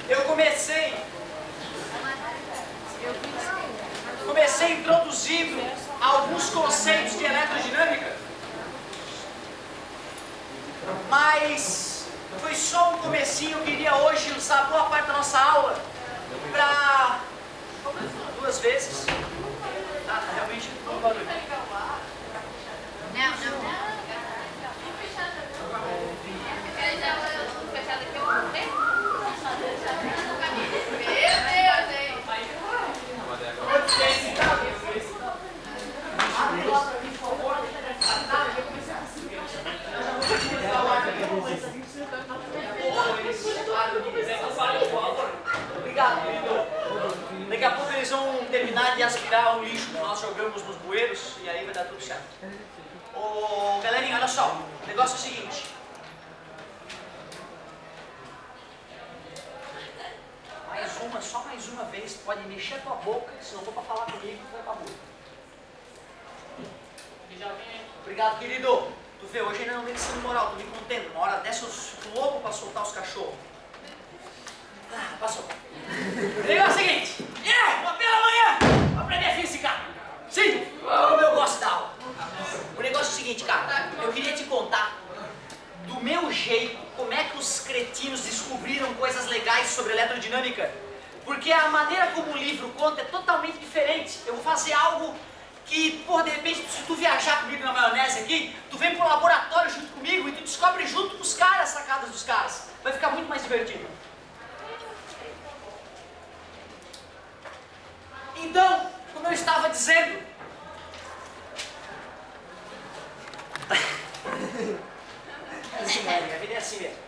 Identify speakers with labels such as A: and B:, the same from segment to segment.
A: Eu comecei introduzindo alguns conceitos de eletrodinâmica, mas foi só um comecinho. Eu queria hoje usar boa parte da nossa aula para 2 vezes. Tá realmente um barulho. Obrigado, querido. Daqui a pouco eles vão terminar de aspirar o lixo que nós jogamos nos bueiros e aí vai dar tudo certo. Ô, galerinha, olha só. O negócio é o seguinte. Só mais uma vez, pode mexer a tua boca, se não for pra falar comigo, vai pra boca. Obrigado, querido. Tu vê, hoje ainda não vem sendo moral, tô me contendo. Uma hora dessa eu fico louco pra soltar os cachorros. Ah, passou. O negócio é o seguinte. Uma pela manhã, vou aprender física. Sim, como eu gosto da aula. O negócio é o seguinte, cara. Eu queria te contar, do meu jeito, como é que os cretinos descobriram coisas legais sobre eletrodinâmica. Porque a maneira como o livro conta é totalmente diferente. Eu vou fazer algo que, porra, de repente, se tu viajar comigo na maionese aqui, tu vem pro laboratório junto comigo e tu descobre junto com os caras as sacadas dos caras. Vai ficar muito mais divertido. Então, como eu estava dizendo... É assim, né? A vida é assim mesmo.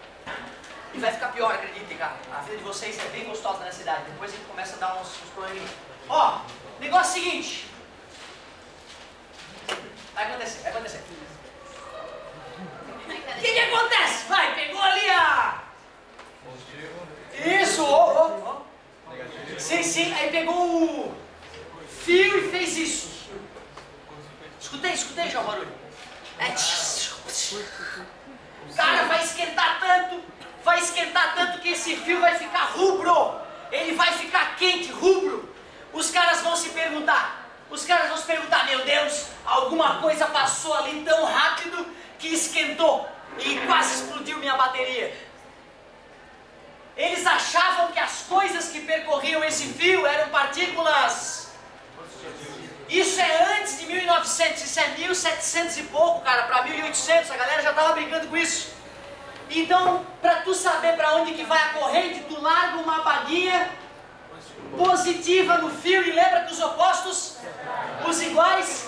A: E vai ficar pior, acreditem, cara. A vida de vocês é bem gostosa nessa idade. Depois a gente começa a dar uns probleminhas. Ó, negócio seguinte. Vai acontecer, vai acontecer. O que acontece? Vai, pegou ali a... Isso, ó. Sim, aí pegou o fio e fez isso. Escutei já o barulho. Cara, vai esquentar tanto que esse fio vai ficar rubro. Ele vai ficar quente, rubro. Os caras vão se perguntar, meu Deus, alguma coisa passou ali tão rápido que esquentou e quase explodiu minha bateria. Eles achavam que as coisas que percorriam esse fio eram partículas. Isso é antes de 1900, isso é 1700 e pouco, cara, para 1800, a galera já estava brincando com isso. Então, para tu saber para onde que vai a corrente, tu larga uma baguinha positiva no fio e lembra que os opostos, os iguais.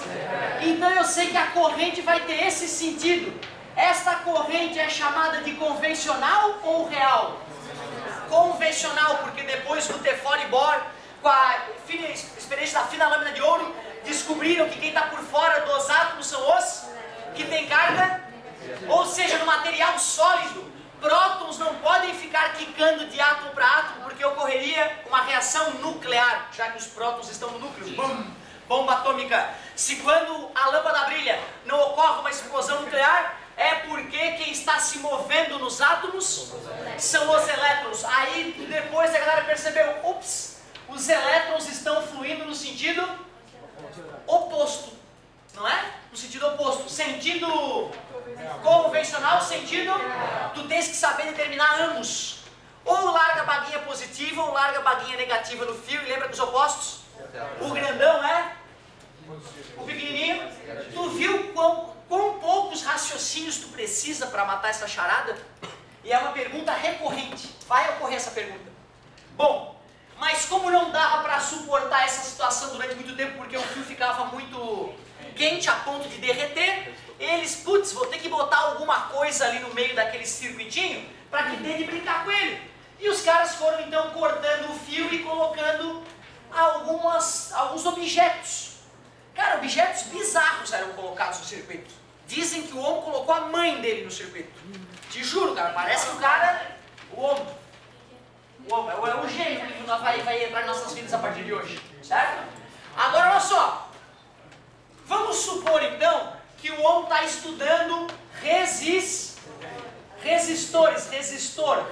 A: Então eu sei que a corrente vai ter esse sentido. Esta corrente é chamada de convencional ou real? Convencional, porque depois Rutherford e Bohr, com a experiência da fina lâmina de ouro, descobriram que quem está por fora dos átomos são os que têm carga. Ou seja, no material sólido, prótons não podem ficar quicando de átomo para átomo, porque ocorreria uma reação nuclear, já que os prótons estão no núcleo. Bum! Bomba atômica. Se quando a lâmpada brilha não ocorre uma explosão nuclear, é porque quem está se movendo nos átomos são os elétrons. Aí depois a galera percebeu, ups, os elétrons estão fluindo no sentido oposto, não é? No sentido oposto. Sentido convencional, sentido, tu tens que saber determinar ambos. Ou larga a baguinha positiva ou larga a baguinha negativa no fio, e lembra dos opostos? O grandão é o pequenininho. Tu viu quão poucos raciocínios tu precisa para matar essa charada? E é uma pergunta recorrente. Vai ocorrer essa pergunta. Bom, mas como não dava para suportar essa situação durante muito tempo, porque o fio ficava muito quente a ponto de derreter, eles, putz, vou ter que botar alguma coisa ali no meio daquele circuitinho para que dê de brincar com ele. E os caras foram então cortando o fio e colocando alguns objetos. Cara, objetos bizarros eram colocados no circuito. Dizem que o homem colocou a mãe dele no circuito. Te juro, cara, parece que o cara, o homem é o gênio que vai entrar em nossas vidas a partir de hoje, certo? Agora, olha só. Vamos supor, então, que o homem está estudando Resistores, resistor.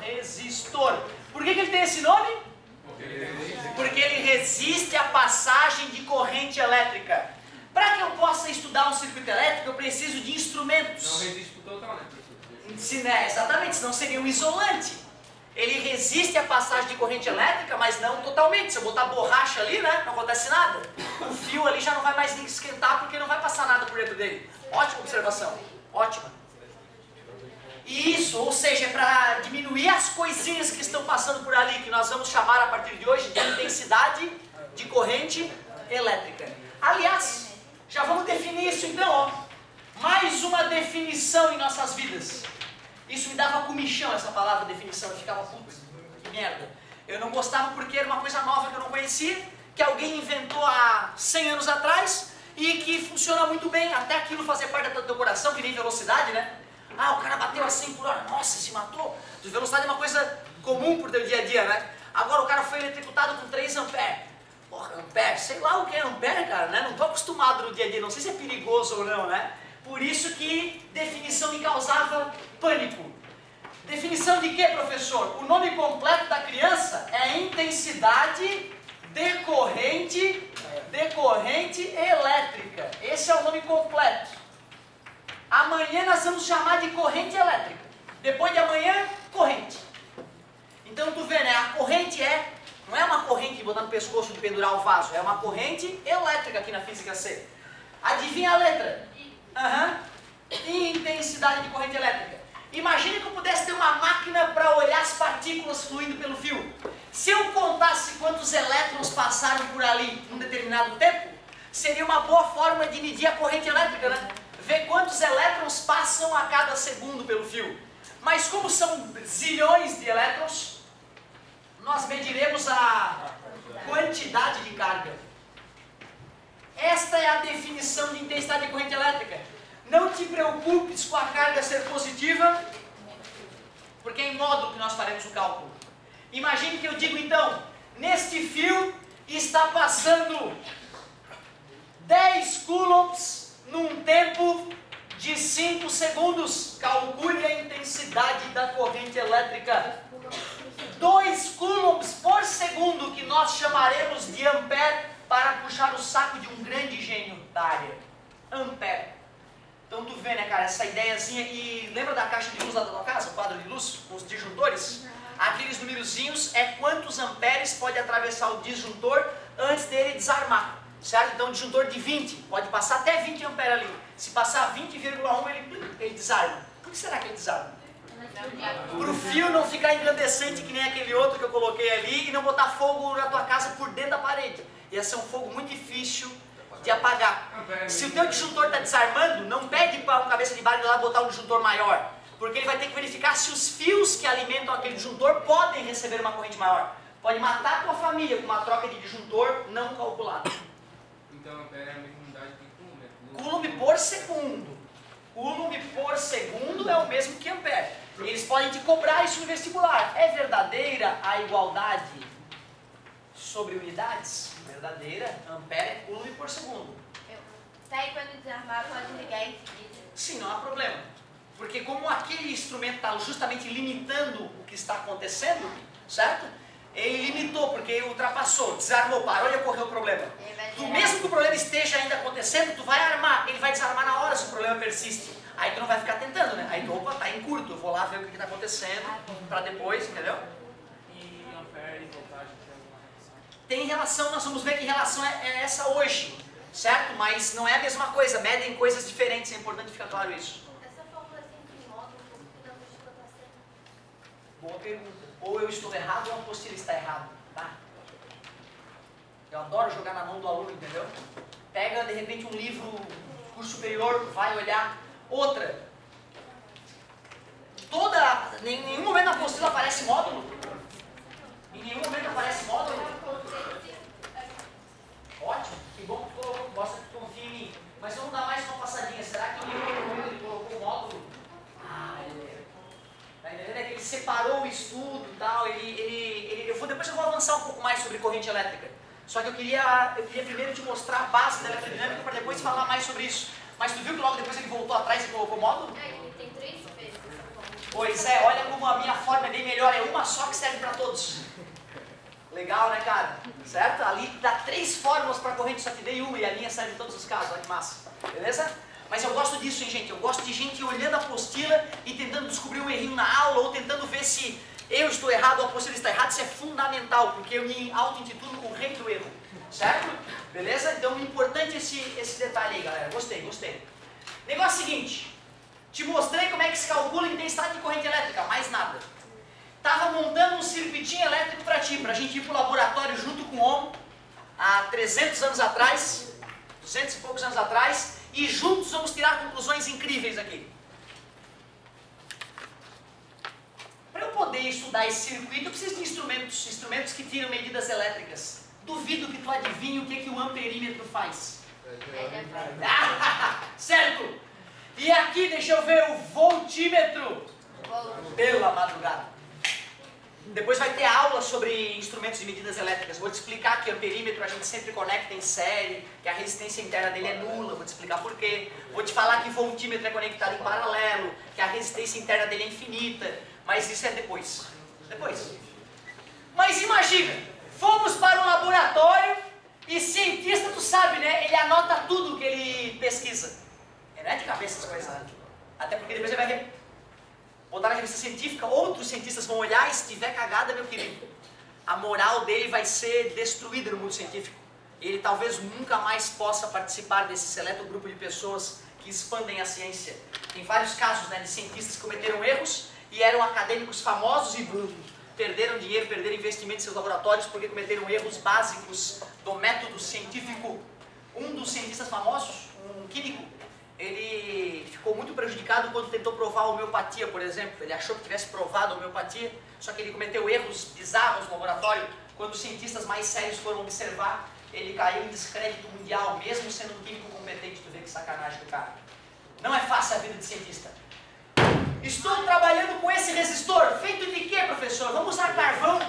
A: Por que ele tem esse nome? Porque ele resiste à passagem de corrente elétrica. Para que eu possa estudar um circuito elétrico, eu preciso de instrumentos.
B: Não resiste por total, né?
A: Exatamente, senão seria um isolante. Ele resiste à passagem de corrente elétrica, mas não totalmente. Se eu botar borracha ali, né, não acontece nada. O fio ali já não vai mais nem esquentar, porque não vai passar nada por dentro dele. Ótima observação, ótima. Isso, ou seja, é para diminuir as coisinhas que estão passando por ali, que nós vamos chamar a partir de hoje de intensidade de corrente elétrica. Aliás, já vamos definir isso então, ó. Mais uma definição em nossas vidas. Isso me dava comichão, essa palavra definição, eu ficava, putz, que merda. Eu não gostava porque era uma coisa nova que eu não conhecia, que alguém inventou há 100 anos atrás e que funciona muito bem, até aquilo fazer parte do teu coração, que nem velocidade, né? Ah, o cara bateu a 100 por hora, nossa, se matou. Velocidade é uma coisa comum pro teu dia a dia, né? Agora o cara foi eletrocutado com 3 amperes. Porra, ampere, sei lá o que é ampere, cara, né? Não tô acostumado no dia a dia, não sei se é perigoso ou não, né? Por isso que definição me causava pânico. Definição de quê, professor? O nome completo da criança é intensidade decorrente elétrica. Esse é o nome completo. Amanhã nós vamos chamar de corrente elétrica. Depois de amanhã, corrente. Então tu vê, né? A corrente não é uma corrente de botar no pescoço de pendurar o vaso. É uma corrente elétrica aqui na física C. Adivinha a letra? Intensidade de corrente elétrica. Imagine que eu pudesse ter uma máquina para olhar as partículas fluindo pelo fio. Se eu contasse quantos elétrons passaram por ali num determinado tempo, seria uma boa forma de medir a corrente elétrica, né? Ver quantos elétrons passam a cada segundo pelo fio. Mas como são zilhões de elétrons, nós mediremos a quantidade de carga. Esta é a definição de intensidade de corrente elétrica. Não te preocupes com a carga ser positiva, porque é em módulo que nós faremos o cálculo. Imagine que eu digo então, neste fio está passando 10 coulombs num tempo de 5 segundos. Calcule a intensidade da corrente elétrica. 2 coulombs por segundo, que nós chamaremos de ampere, para puxar o saco de um grande gênio da área. Ampere. Então tu vê, né, cara, essa ideiazinha. E lembra da caixa de luz lá da tua casa, o quadro de luz, com os disjuntores? Aqueles numerozinhos é quantos amperes pode atravessar o disjuntor antes dele desarmar, certo? Então disjuntor de 20, pode passar até 20 amperes ali. Se passar 20,1 ele desarma. Por que será que ele desarma? Para o fio não ficar incandescente que nem aquele outro que eu coloquei ali e não botar fogo na tua casa por dentro da parede. Ia ser um fogo muito difícil de apagar. Se o teu disjuntor está desarmando, não pede para um cabeça de barco lá botar um disjuntor maior, porque ele vai ter que verificar se os fios que alimentam aquele disjuntor podem receber uma corrente maior. Pode matar a tua família com uma troca de disjuntor não calculada.
B: Então é a mesma unidade de coulomb.
A: Coulomb por segundo. Coulomb por segundo é o mesmo que ampere. Eles podem te cobrar isso no vestibular. É verdadeira a igualdade sobre unidades? Verdadeira, ampere é coulomb por segundo.
C: Daí quando desarmar pode ligar em seguida.
A: Sim, não há problema. Porque como aquele instrumento está justamente limitando o que está acontecendo, certo? Ele limitou, porque ele ultrapassou, desarmou, parou e ocorreu o problema. Tu, mesmo que o problema esteja ainda acontecendo, tu vai armar, ele vai desarmar na hora se o problema persiste. Aí tu não vai ficar tentando, né? Aí tu, opa, tá em curto, eu vou lá ver o que está acontecendo, para depois, entendeu?
B: E ampere e voltagem tem alguma relação?
A: Tem relação, nós vamos ver que relação é essa hoje, certo? Mas não é a mesma coisa, medem coisas diferentes, é importante ficar claro isso.
C: Essa fórmula sempre em módulo, porque não deixa eu passar.
A: Boa pergunta. Ou eu estou errado ou a apostila está errado, tá? Eu adoro jogar na mão do aluno, entendeu? Pega, de repente, um livro, curso superior, vai olhar. Outra. Em nenhum momento na apostila aparece módulo? Em nenhum momento aparece módulo? Ótimo, que bom que tu colocou, gosta que tu confia em mim. Mas vamos dar mais uma passadinha. Será que em nenhum momento ele colocou o módulo? Tá entendendo? É que ele separou o estudo e tal. Depois eu vou avançar um pouco mais sobre corrente elétrica. Só que eu queria primeiro te mostrar a base da eletrodinâmica para depois falar mais sobre isso. Mas tu viu que logo depois ele voltou atrás e colocou módulo?
C: Ele tem 3 vezes essa fórmula.
A: Pois é, olha como a minha forma é bem melhor, é uma só que serve para todos. Legal, né, cara? Certo? Ali dá 3 fórmulas para corrente, só que dei uma e a minha serve em todos os casos, olha que massa. Beleza? Mas eu gosto disso, hein, gente? Eu gosto de gente olhando a apostila e tentando descobrir um errinho na aula ou tentando ver se eu estou errado ou a apostila está errada. Isso é fundamental, porque eu me auto-intitulo com o rei do erro. Certo? Beleza? Então, importante esse detalhe aí, galera. Gostei, gostei. Negócio seguinte. Te mostrei como é que se calcula a intensidade de corrente elétrica. Mais nada. Estava montando um circuitinho elétrico para ti, para a gente ir para o laboratório junto com o Ohm, há 300 anos atrás, 200 e poucos anos atrás, e juntos vamos tirar conclusões incríveis aqui. Para eu poder estudar esse circuito, eu preciso de instrumentos que tiram medidas elétricas. Duvido que tu adivinhe o que o amperímetro faz. Certo! E aqui, deixa eu ver, o voltímetro. Pela madrugada. Depois vai ter aula sobre instrumentos de medidas elétricas. Vou te explicar que o amperímetro a gente sempre conecta em série, que a resistência interna dele é nula, vou te explicar por quê. Vou te falar que voltímetro é conectado em paralelo, que a resistência interna dele é infinita, mas isso é depois. Depois. Mas imagina, fomos para um laboratório e cientista, tu sabe, né? Ele anota tudo que ele pesquisa. Ele não é de cabeça as coisas, né? Até porque depois ele vai botar na revista científica, outros cientistas vão olhar e se tiver cagada, meu querido, a moral dele vai ser destruída no mundo científico. Ele talvez nunca mais possa participar desse seleto grupo de pessoas que expandem a ciência. Tem vários casos, né, de cientistas que cometeram erros e eram acadêmicos famosos e perderam dinheiro, perderam investimento em seus laboratórios porque cometeram erros básicos do método científico. Um dos cientistas famosos, um químico, ele ficou muito prejudicado quando tentou provar a homeopatia, por exemplo. Ele achou que tivesse provado a homeopatia, só que ele cometeu erros bizarros no laboratório. Quando os cientistas mais sérios foram observar, ele caiu em descrédito mundial, mesmo sendo um químico competente. Tu vê que sacanagem do cara. Não é fácil a vida de cientista. Estou trabalhando com esse resistor. Feito de quê, professor? Vamos usar carvão.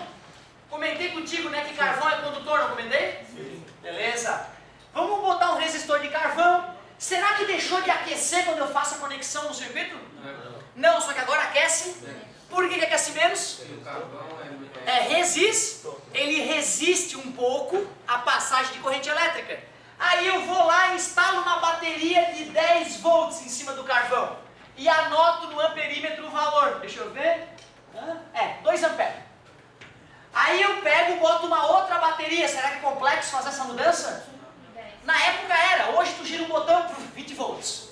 A: Comentei contigo, né, que carvão é condutor, não comentei? Sim. Beleza. Vamos botar um resistor de carvão. Será que deixou de aquecer quando eu faço a conexão no circuito? Não, só que agora aquece. Por que aquece menos? Ele resiste um pouco à passagem de corrente elétrica. Aí eu vou lá e instalo uma bateria de 10 volts em cima do carvão. E anoto no amperímetro o valor. Deixa eu ver. 2 amperes. Aí eu pego e boto uma outra bateria. Será que é complexo fazer essa mudança? Na época era, hoje tu gira um botão, 20 volts.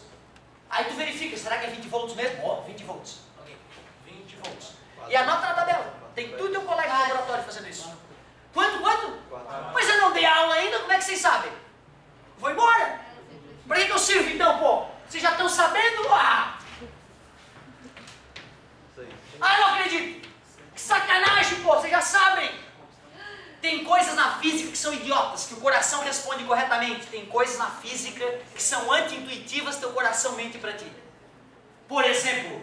A: Aí tu verifica, será que é 20 volts mesmo? 20 volts. Ok, 20 volts. E anota na tabela. Tem tudo teu colega no laboratório fazendo isso. Quanto? Mas eu não dei aula ainda, como é que vocês sabem? Vou embora. Pra que eu sirvo então, pô? Vocês já estão sabendo? Não acredito. Que sacanagem, pô, vocês já sabem. Tem coisas na física que são idiotas, que o coração responde corretamente. Tem coisas na física que são anti-intuitivas, teu coração mente para ti. Por exemplo,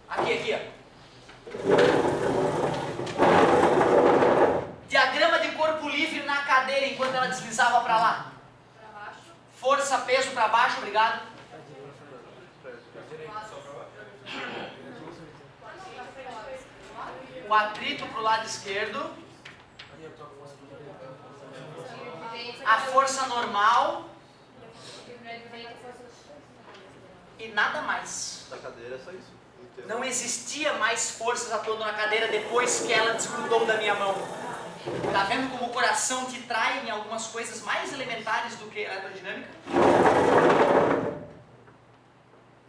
A: aqui, ó. Diagrama de corpo livre na cadeira enquanto ela deslizava para lá. Para baixo. Força, peso para baixo, obrigado. O atrito para o lado esquerdo, a força normal e nada mais.
D: Da cadeira é só isso.
A: Não existia mais forças atuando na cadeira depois que ela desgrudou da minha mão. Tá vendo como o coração te trai em algumas coisas mais elementares do que a elerodinâmica?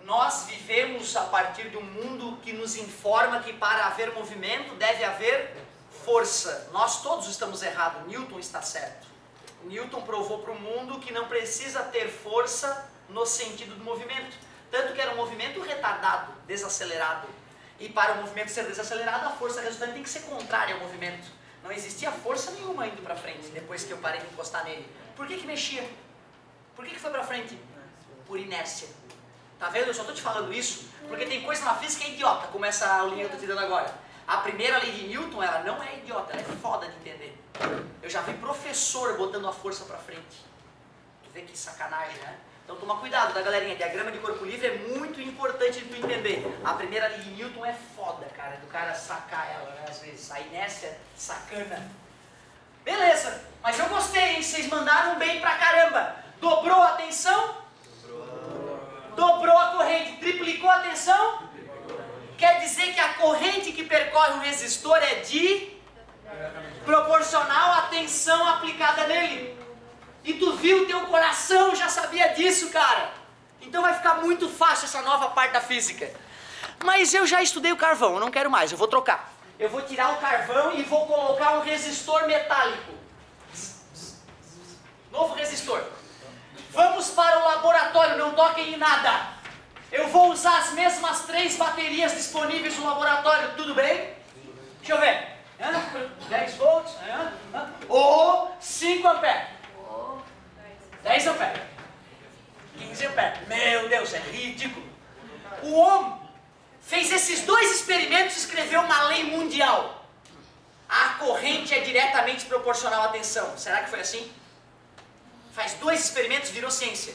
A: Nós vivemos a partir de um mundo que nos informa que para haver movimento deve haver força. Nós todos estamos errados, Newton está certo. Newton provou para o mundo que não precisa ter força no sentido do movimento. Tanto que era um movimento retardado, desacelerado. E para o movimento ser desacelerado, a força resultante tem que ser contrária ao movimento. Não existia força nenhuma indo para frente, depois que eu parei de encostar nele. Por que mexia? Por que foi para frente? Por inércia. Tá vendo? Eu só estou te falando isso porque tem coisa na física que é idiota, como essa aulinha que eu estou te dando agora. A primeira lei de Newton, ela não é idiota, ela é foda de entender. Eu já vi professor botando a força para frente. Tu vê que sacanagem, né? Então toma cuidado, tá, galerinha? Diagrama de corpo livre é muito importante de tu entender. A primeira lei de Newton é foda, cara, do cara sacar ela, né, às vezes. A inércia é sacana. Beleza, mas eu gostei, hein? Vocês mandaram bem pra caramba. Dobrou a tensão? Dobrou a corrente. Triplicou a tensão? Quer dizer que a corrente que percorre um resistor é proporcional à tensão aplicada nele. E tu viu, teu coração já sabia disso, cara. Então vai ficar muito fácil essa nova parte da física. Mas eu já estudei o carvão, eu não quero mais, eu vou trocar. Eu vou tirar o carvão e vou colocar um resistor metálico. Novo resistor. Vamos para o laboratório, não toquem em nada. Eu vou usar as mesmas 3 baterias disponíveis no laboratório, tudo bem? Deixa eu ver. 10 volts. Ou 5 amperes. 10 amperes. 15 amperes. Meu Deus, é ridículo. O homem fez esses 2 experimentos e escreveu uma lei mundial. A corrente é diretamente proporcional à tensão. Será que foi assim? Faz 2 experimentos, virou ciência.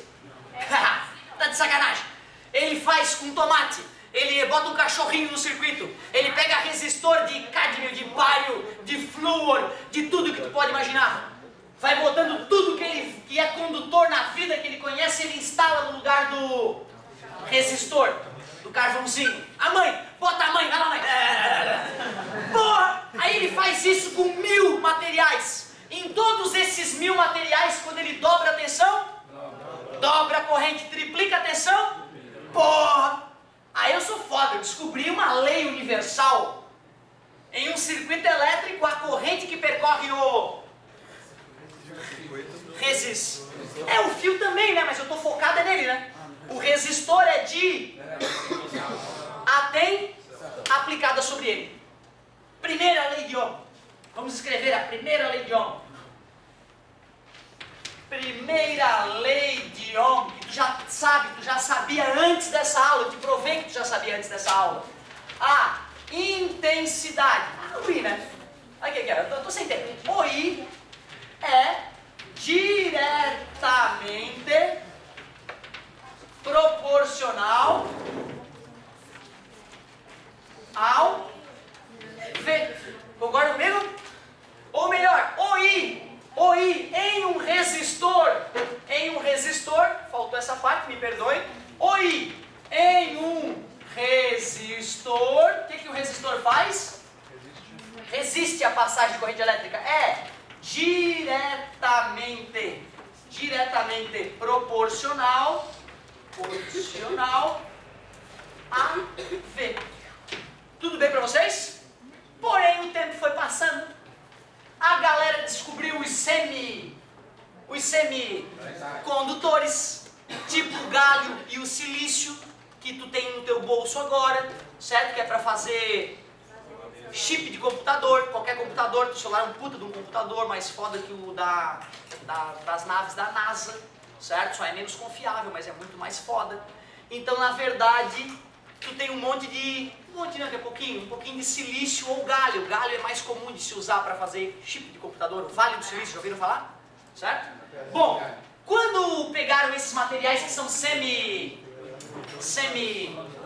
A: Tá de sacanagem. Ele faz com tomate. Ele bota um cachorrinho no circuito. Ele pega resistor de cádmio, de bário, de flúor, de tudo que tu pode imaginar. Vai botando tudo que é condutor na vida que ele conhece, ele instala no lugar do resistor, do carvãozinho. A mãe, bota a mãe, vai lá, mãe. Porra! Aí ele faz isso com 1000 materiais. Em todos esses 1000 materiais, quando ele dobra a tensão, dobra a corrente, triplica a tensão, porra! Aí eu sou foda, eu descobri uma lei universal. Em um circuito elétrico, a corrente que percorre o resistor. É, o fio também, né? Mas eu tô focada nele, né? O resistor é de a tem aplicada sobre ele. Primeira lei de Ohm. Vamos escrever a primeira lei de Ohm. Primeira lei de Ohm, que tu já sabe, tu já sabia antes dessa aula, eu te provei que tu já sabia antes dessa aula. A intensidade. O I, né? Aqui, eu tô sem tempo. O I é diretamente proporcional ao V. Concorda comigo? Ou melhor, o I em um resistor, faltou essa parte, me perdoe. O I em um resistor, o que o resistor faz? Resiste à passagem de corrente elétrica. É diretamente proporcional a V. Tudo bem para vocês? Porém, o tempo foi passando. A galera descobriu os semicondutores, tipo o galho e o silício, que tu tem no teu bolso agora, certo? Que é para fazer chip de computador, qualquer computador. O celular é um puta de um computador, mais foda que o das naves da NASA, certo? Só é menos confiável, mas é muito mais foda. Então, na verdade, tu tem um monte não, que é pouquinho, um pouquinho de silício ou galho. O galho é mais comum de se usar para fazer chip de computador. O Vale do Silício, já ouviram falar? Certo? Bom, quando pegaram esses materiais que são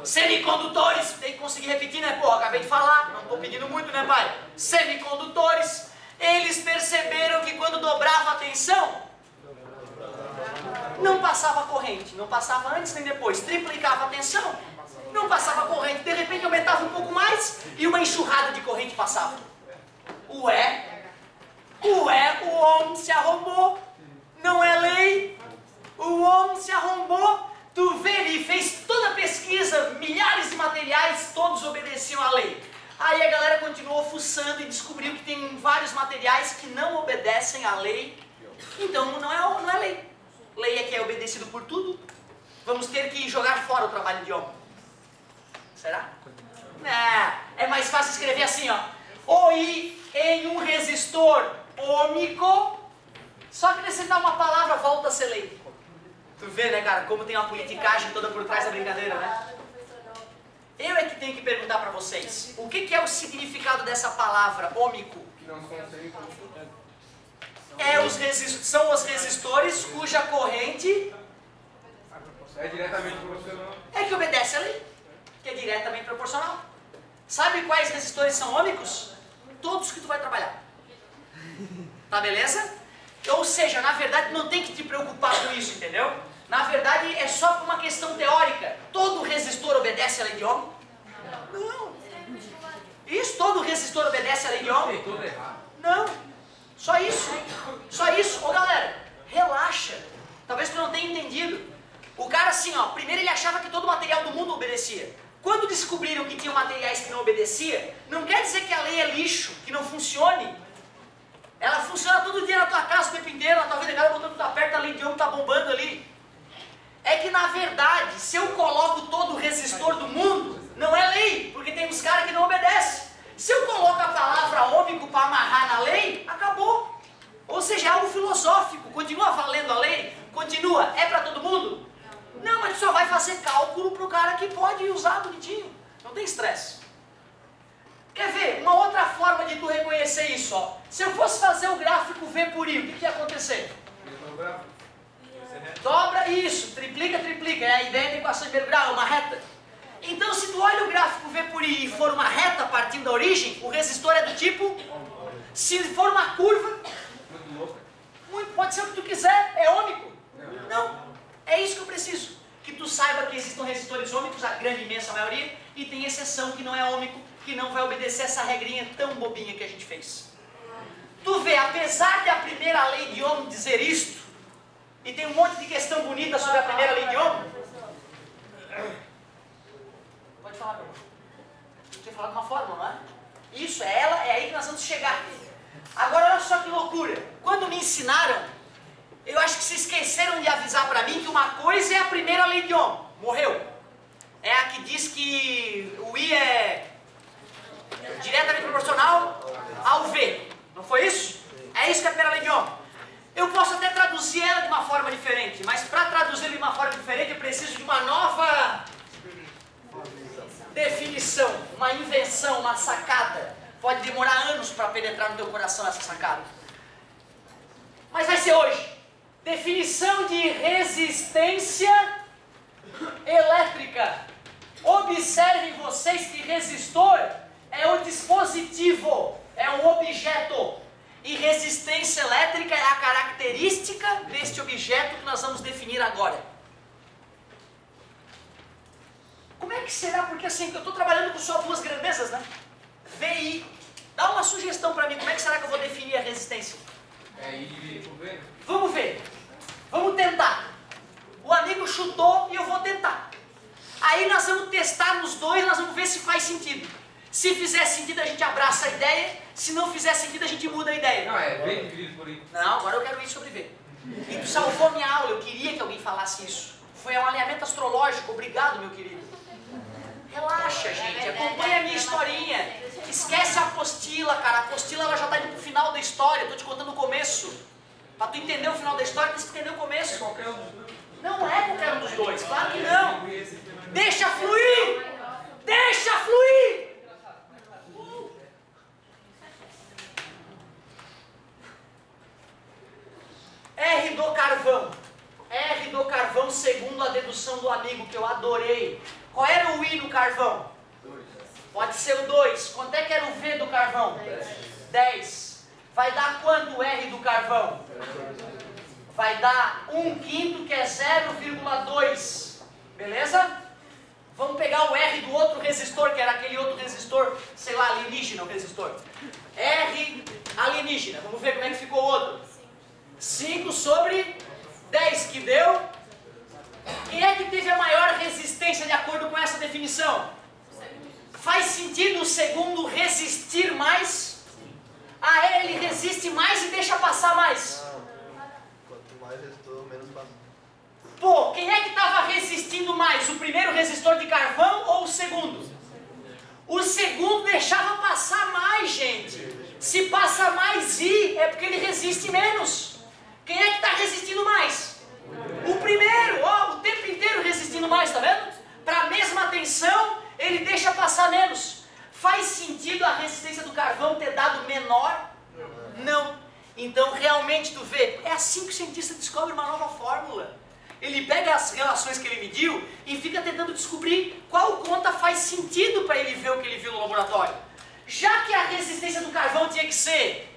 A: semicondutores, tem que conseguir repetir, né? Pô, acabei de falar, não estou pedindo muito, né, pai? Semicondutores, eles perceberam que quando dobrava a tensão, não passava corrente, não passava antes nem depois, triplicava a tensão, não passava corrente, de repente aumentava um pouco mais e uma enxurrada de corrente passava. O Ohm se arrombou, não é lei, o Ohm se arrombou. Tu vê, ele fez toda a pesquisa, milhares de materiais, todos obedeciam à lei. Aí a galera continuou fuçando e descobriu que tem vários materiais que não obedecem à lei. Então não é lei. Lei é que é obedecido por tudo. Vamos ter que jogar fora o trabalho de Ohm. Será? É mais fácil escrever assim, ó. O I em um resistor ôhmico, só acrescentar uma palavra, volta a ser lei. Tu vê, né, cara, como tem uma politicagem toda por trás da brincadeira, né? Eu é que tenho que perguntar para vocês, o que é o significado dessa palavra, ôhmico? São os resistores cuja corrente
D: É diretamente proporcional.
A: É que obedece a lei, que é diretamente proporcional. Sabe quais resistores são ômicos? Todos que tu vai trabalhar. Tá beleza? Ou seja, na verdade não tem que te preocupar com isso, entendeu? Na verdade é só por uma questão teórica. Todo resistor obedece à lei de Ohm? Não. Isso, todo resistor obedece à lei de Ohm?
D: Tem tudo errado.
A: Não. Só isso. Só isso. Ô galera, relaxa. Talvez tu não tenha entendido. O cara assim, ó, primeiro ele achava que todo material do mundo obedecia. Quando descobriram que tinham materiais que não obedeciam, não quer dizer que a lei é lixo, que não funcione. Ela funciona todo dia na tua casa, o tempo inteiro, na tua vida, cada botão que tá perto, a lei de Ohm tá bombando ali. É que na verdade, se eu coloco todo o resistor do mundo, não é lei, porque tem uns caras que não obedecem. Se eu coloco a palavra ômico para amarrar na lei, acabou. Ou seja, é algo filosófico. Continua valendo a lei? Continua. É para todo mundo? Não, mas só vai fazer cálculo para o cara que pode usar bonitinho. Não tem estresse. Quer ver? Uma outra forma de tu reconhecer isso, ó. Se eu fosse fazer o gráfico V por I, o que ia acontecer? Dobra isso, triplica, triplica. É a ideia da equação de primeiro grau, é uma reta. Então, se tu olha o gráfico V por I e for uma reta partindo da origem, o resistor é do tipo... Se for uma curva... Pode ser o que tu quiser, é ômico. Não, é isso que eu preciso. Que tu saiba que existam resistores ômicos, a grande imensa maioria, e tem exceção que não é ômico, que não vai obedecer essa regrinha tão bobinha que a gente fez. Tu vê, apesar de a primeira lei de Ohm dizer isto, e tem um monte de questão bonita sobre a primeira lei de Ohm. Pode falar, meu irmão. Você falar de uma fórmula, não é? Isso, é ela, é aí que nós vamos chegar. Agora, olha só que loucura. Quando me ensinaram, eu acho que se esqueceram de avisar para mim que uma coisa é a primeira lei de Ohm. Morreu. É a que diz que o I é diretamente proporcional ao V. Não foi isso? É isso que é a primeira lei de Ohm. Eu posso até traduzir ela de uma forma diferente, mas para traduzir ela de uma forma diferente eu preciso de uma nova definição, uma invenção, uma sacada. Pode demorar anos para penetrar no teu coração essa sacada. Mas vai ser hoje. Definição de resistência elétrica. Observem vocês que resistor é um dispositivo, é um objeto. E resistência elétrica é a característica deste objeto que nós vamos definir agora. Como é que será? Porque assim, eu estou trabalhando com só duas grandezas, né? VI. Dá uma sugestão para mim, como é que será que eu vou definir a resistência?
D: É I dividido por V?
A: Vamos ver. Vamos tentar. O amigo chutou e eu vou tentar. Aí nós vamos testar nos dois, nós vamos ver se faz sentido. Se fizer sentido a gente abraça a ideia, se não fizer sentido a gente muda a ideia.
D: Não, é V dividido por I.
A: Não, agora eu quero ir sobre V. E tu salvou minha aula, eu queria que alguém falasse isso. Foi um alinhamento astrológico, obrigado meu querido. Relaxa, gente, acompanha a minha historinha. Esquece a apostila, cara. A apostila ela já está indo pro final da história. Eu tô te contando o começo. Para tu entender o final da história, tem que entender o começo.
D: É qualquer um dos dois.
A: Não é qualquer um dos dois, claro que não. Deixa fluir! Deixa fluir! R do carvão. R do carvão segundo a dedução do amigo que eu adorei. Qual era o I no carvão?
D: 2.
A: Pode ser o 2. Quanto é que era o V do carvão? 10. Vai dar quanto o R do carvão? Vai dar 1/5, que é 0,2. Beleza? Vamos pegar o R do outro resistor, que era aquele outro resistor, sei lá, alienígena o resistor. R alienígena. Vamos ver como é que ficou o outro. 5 sobre 10, que deu? Quem é que teve a maior resistência de acordo com essa definição? Faz sentido o segundo resistir mais? Ah, ele resiste mais e deixa passar mais.
E: Quanto mais resistor, menos passa.
A: Pô, quem é que estava resistindo mais? O primeiro resistor de carvão ou o segundo? O segundo deixava passar mais, gente. Se passa mais I, é porque ele resiste menos. Quem é que está resistindo mais? O primeiro, ó, o tempo inteiro resistindo mais, tá vendo? Para a mesma tensão, ele deixa passar menos. Faz sentido a resistência do carvão ter dado menor? Não. Então, realmente, tu vê, é assim que o cientista descobre uma nova fórmula. ele pega as relações que ele mediu e fica tentando descobrir qual conta faz sentido para ele ver o que ele viu no laboratório. Já que a resistência do carvão tinha que ser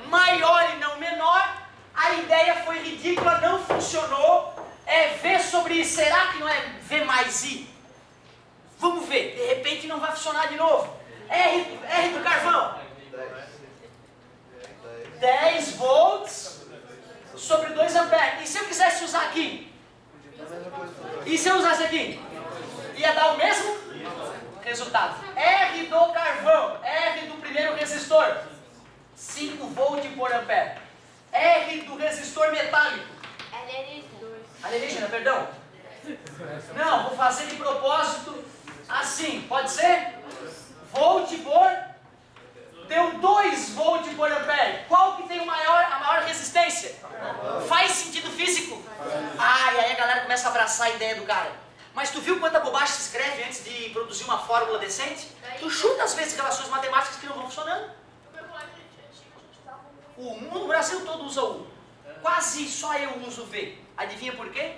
A: maior e não menor, a ideia foi ridícula, não funcionou. É V sobre I, será que não é V mais I? Vamos ver, de repente não vai funcionar de novo. R do carvão, 10 volts sobre 2 amperes. E se eu quisesse usar aqui? E se eu usasse aqui? Ia dar o mesmo resultado. R do carvão, R do primeiro resistor, 5 volts por ampere. R do resistor metálico. Alienígena, perdão. Não, vou fazer de propósito assim, pode ser? Volt por... Deu 2 volts por ampere. Qual que tem a maior resistência? Faz sentido físico? Ah, e aí a galera começa a abraçar a ideia do cara. Mas tu viu quanta bobagem se escreve antes de produzir uma fórmula decente? Tu chuta às vezes relações matemáticas que não vão funcionando. No Brasil todo usa U. Quase só eu uso V. Adivinha por quê?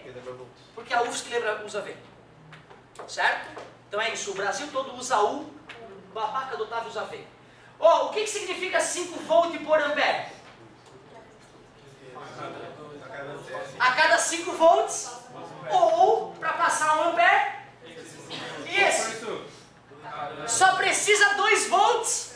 A: Porque a UFSC usa V. Certo? Então é isso, o Brasil todo usa U, o babaca do Otávio usa V. O que significa 5 volts por ampere? A cada 5 volts, ou para passar 1 ampere, isso. Só precisa 2 volts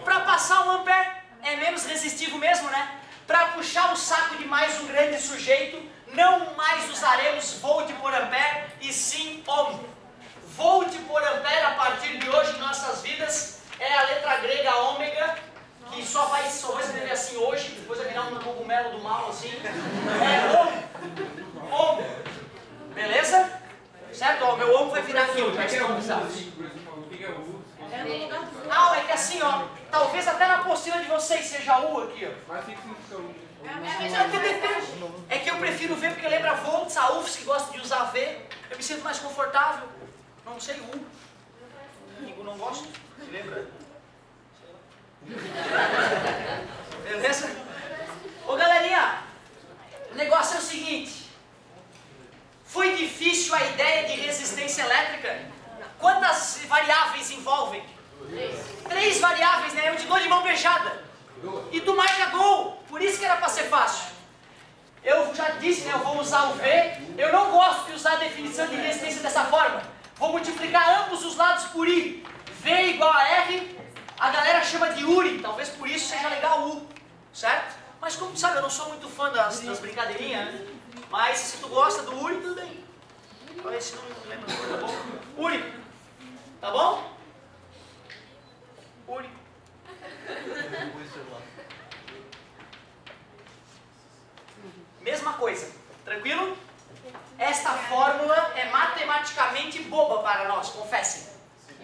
A: para passar 1 ampere. É menos resistivo mesmo, né? Para puxar o saco de mais um grande sujeito, não mais usaremos volt por ampere, e sim ohm. Volt por ampere, a partir de hoje em nossas vidas, é a letra grega ômega, que só vai escrever assim hoje, depois vai virar um cogumelo do mal assim. É ohm. Ohm. Beleza? Certo? O meu ohm vai virar aquilo, vai ser utilizado. Ah, é que assim, ó, talvez até na apostila de vocês seja U aqui, ó. É que eu prefiro V porque lembra volts, a UFSC que gosta de usar V, eu me sinto mais confortável. Não sei U. Digo, não gosto. Se lembra? Beleza? Ô galerinha, o negócio é o seguinte. Foi difícil a ideia de resistência elétrica? Quantas variáveis envolvem? 3 variáveis, né? Eu te dou de mão beijada. E tu marca gol. Por isso que era para ser fácil. Eu já disse, né? Eu vou usar o V. Eu não gosto de usar a definição de resistência dessa forma. Vou multiplicar ambos os lados por I. V igual a R. A galera chama de URI. Talvez por isso seja legal U. Certo? Mas como tu sabe, eu não sou muito fã das brincadeirinhas, né? Mas se tu gosta do URI, tudo bem. Talvez se não lembra, tá bom? URI. Tá bom? URI. Mesma coisa. Tranquilo? Esta fórmula é matematicamente boba para nós, confessem.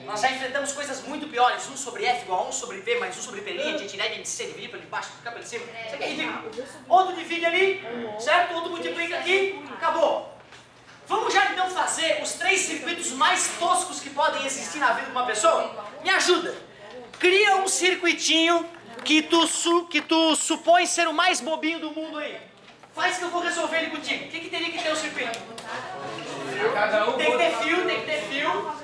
A: Nós já enfrentamos coisas muito piores. 1 sobre F igual a 1 sobre P mais 1 sobre P', dividir C, dividir pelo de baixo, ficar pelo de cima. Isso aqui é ridículo. Ou tu divide ali, certo? Ou tu multiplica aqui, acabou. Vamos já então fazer os 3 circuitos mais toscos que podem existir na vida de uma pessoa? Me ajuda. Cria um circuitinho que tu supõe ser o mais bobinho do mundo aí. Faz que eu vou resolver ele contigo. O que teria que ter o circuito? Tem que ter fio,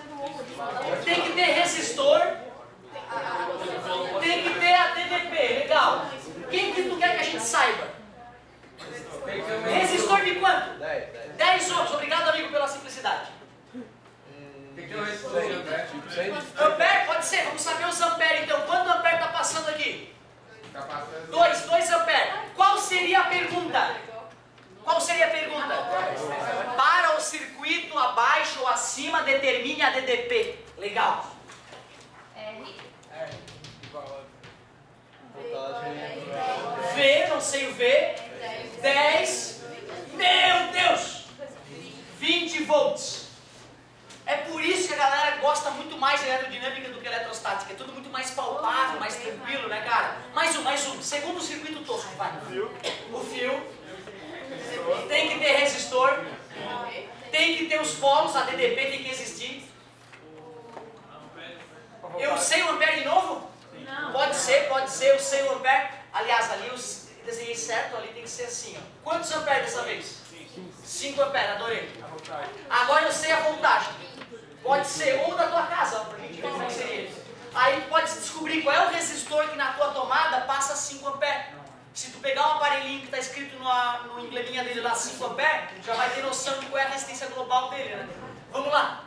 A: tem que ter resistor, tem que ter ADDP, legal. Quem que tu quer que a gente saiba? Resistor de quanto? 10 ohms, obrigado amigo pela simplicidade.
D: Tem que ter um resistor de ampere.
A: Ampere? Pode ser, vamos saber os amperes então. Quanto ampere está passando aqui?
D: Tá passando.
A: 2 amperes. Qual seria a pergunta? Qual seria a pergunta? Para o circuito abaixo ou acima, determine a DDP. Legal. V, não sei o V. 10. Meu Deus! 20 volts. É por isso que a galera gosta muito mais de elerodinâmica do que eletrostática. É tudo muito mais palpável, mais tranquilo, né, cara? Mais um. Segundo circuito tosco, vai. O fio. Tem que ter resistor. Tem que ter os polos, a DDP tem que existir. Eu sei o ampere de novo? Pode ser, eu sei o ampere. Aliás, ali eu desenhei certo, ali tem que ser assim, ó. Quantos amperes dessa vez? 5 amperes, adorei.
B: A voltagem.
A: Agora eu sei a voltagem. Pode ser ou da tua casa, pra gente ver como é que seria. Aí tu pode descobrir qual é o resistor que na tua tomada passa 5 amperes. Se tu pegar um aparelhinho que está escrito no embleminha dele lá 5 amperes, já vai ter noção de qual é a resistência global dele, né? Vamos lá.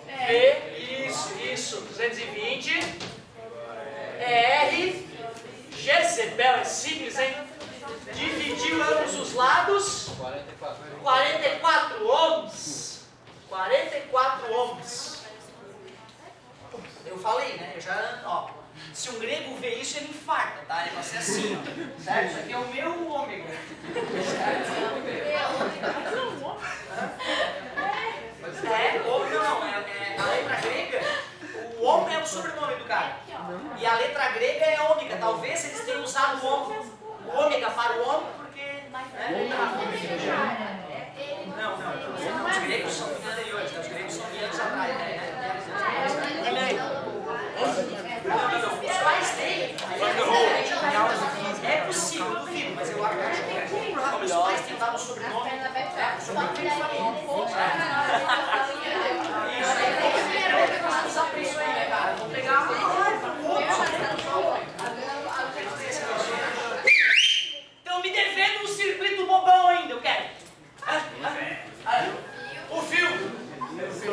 A: V, isso, 220. R, Jezebel, é simples, hein? Dividiu ambos os lados. 44 ohms. 44 ohms. Eu falei, né? Eu já, ó. Se um grego vê isso, ele infarta, tá? Ele vai ser assim, certo? Isso aqui é o meu ômega. Ômega não, a letra grega, o ômega é o sobrenome do cara. E a letra grega é ômega. Talvez eles tenham usado o ômega para o homem, porque... Não, os gregos são muito anteriores, os gregos são 5 anos atrás, Não, os pais dele, é possível, eu duvido, mas eu acho que é provável os pais tenham dado o sobrenome, sobrenome de família. Isso aí, vamos usar pra isso aí, né, cara? Vamos pegar Estão me devendo um circuito bobão ainda, eu quero. O fio.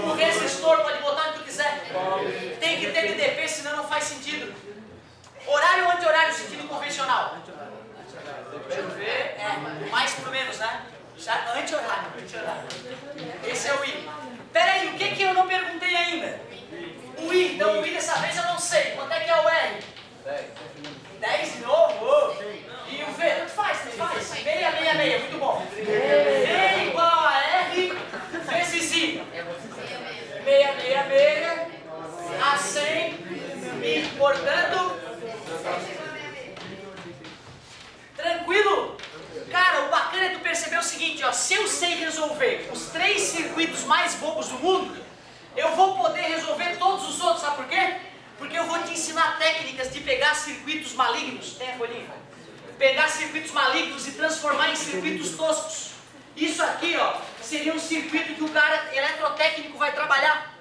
A: O resistor pode botar onde tu quiser. Tem que ter DDP, senão não faz sentido. Horário ou anti-horário, sentido convencional? Deixa eu ver. Mais pro menos, né? Anti-horário. Esse é o I. Pera aí, o que eu não perguntei ainda? O I. Então o I dessa vez eu não sei. Quanto é que é o R? 10 de novo? E o V? Tanto faz. 666, muito bom. V igual a R vezes I. 666 a 100 e, portanto, tranquilo? Cara, o bacana é tu perceber o seguinte, ó, se eu sei resolver os 3 circuitos mais bobos do mundo, eu vou poder resolver todos os outros, sabe por quê? Porque eu vou te ensinar técnicas de pegar circuitos malignos, tem a folhinha? Pegar circuitos malignos e transformar em circuitos toscos. Isso aqui, ó, seria um circuito que o cara eletrotécnico vai trabalhar.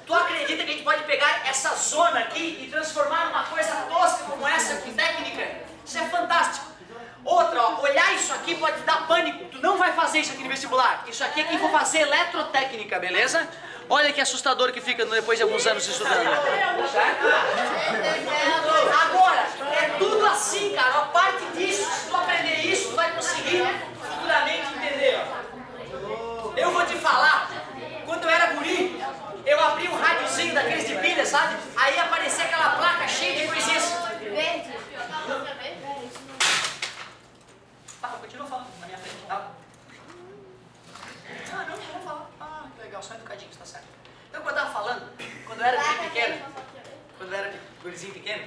A: Tu acredita que a gente pode pegar essa zona aqui e transformar numa coisa tosca como essa com técnica? Isso é fantástico. Outra, ó, olhar isso aqui pode te dar pânico. Tu não vai fazer isso aqui no vestibular. Isso aqui é quem for fazer eletrotécnica, beleza? Olha que assustador que fica depois de alguns anos estudando. Certo? Agora, é tudo assim, cara. A parte disso, se tu aprender isso, tu vai conseguir futuramente entender. Eu vou te falar, quando eu era guri, eu abri um rádiozinho daqueles de pilha, sabe? Aí aparecia aquela placa cheia de coisinhas.
C: Verde.
A: Continua falando na minha frente, tá? Não vou falar. Que legal, só educadinho, tá certo. Então, quando eu tava falando, quando eu era pequeno, quando eu era gurizinho pequeno,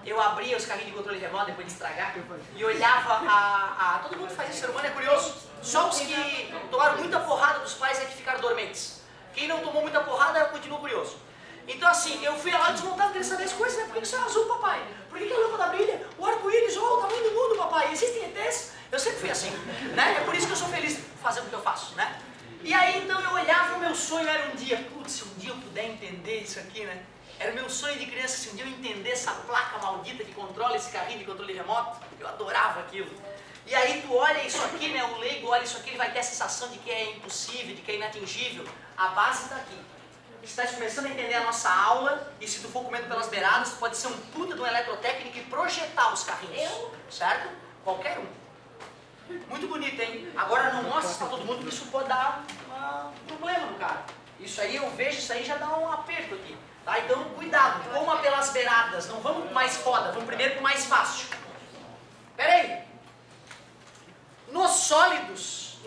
A: eu abria os carrinhos de controle remoto depois de estragar e olhava todo mundo faz isso, o ser humano é curioso. Só os que tomaram muita porrada dos pais é que ficaram dormentes. Quem não tomou muita porrada continua curioso. Então assim, eu fui lá desmontado, queria saber as coisas, né? Por que isso é azul, papai? Por que a lâmpada brilha? O arco-íris, o tamanho do mundo, papai. Existem ETs? Eu sempre fui assim, né? É por isso que eu sou feliz fazendo o que eu faço, né? E aí então eu olhava, o meu sonho era um dia, putz, se um dia eu puder entender isso aqui, né? Era o meu sonho de criança, se um dia eu entender essa placa maldita que controla esse carrinho de controle remoto, eu adorava aquilo. E aí tu olha isso aqui, né? O leigo olha isso aqui, ele vai ter a sensação de que é impossível, de que é inatingível. A base está aqui. Tu estás começando a entender a nossa aula, e se tu for comendo pelas beiradas, tu pode ser um puta de um eletrotécnico e projetar os carrinhos. Certo? Qualquer um. Muito bonito, hein? Agora não mostra isso pra todo mundo, porque isso pode dar um problema no cara. Isso aí eu vejo, isso aí já dá um aperto aqui. Tá? Então cuidado, coma pelas beiradas, não vamos pro mais foda, vamos primeiro pro mais fácil. Pera aí. Nos sólidos,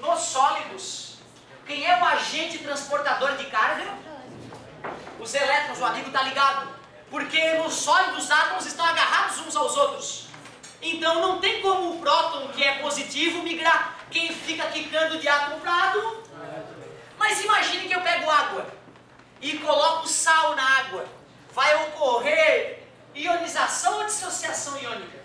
A: quem é o agente transportador de carga? Os elétrons, o amigo tá ligado. Porque nos sólidos os átomos estão agarrados uns aos outros. Então não tem como o próton, que é positivo, migrar. Quem fica quicando de átomo para átomo? Mas imagine que eu pego água e coloco sal na água. Vai ocorrer ionização ou dissociação iônica?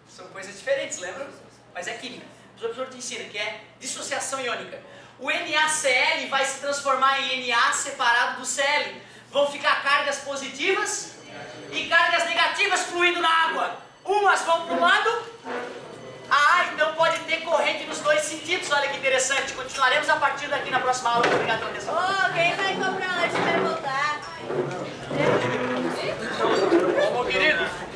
A: São coisas diferentes, lembra? Mas é química. o professor te ensina, que é dissociação iônica. O NaCl vai se transformar em Na separado do Cl. Vão ficar cargas positivas e cargas negativas fluindo na água. Umas vão para um lado, então pode ter corrente nos dois sentidos. Olha que interessante. Continuaremos a partir daqui na próxima aula. Obrigado pela atenção.
C: Quem vai comprar lanche para voltar?
A: Ô, querido.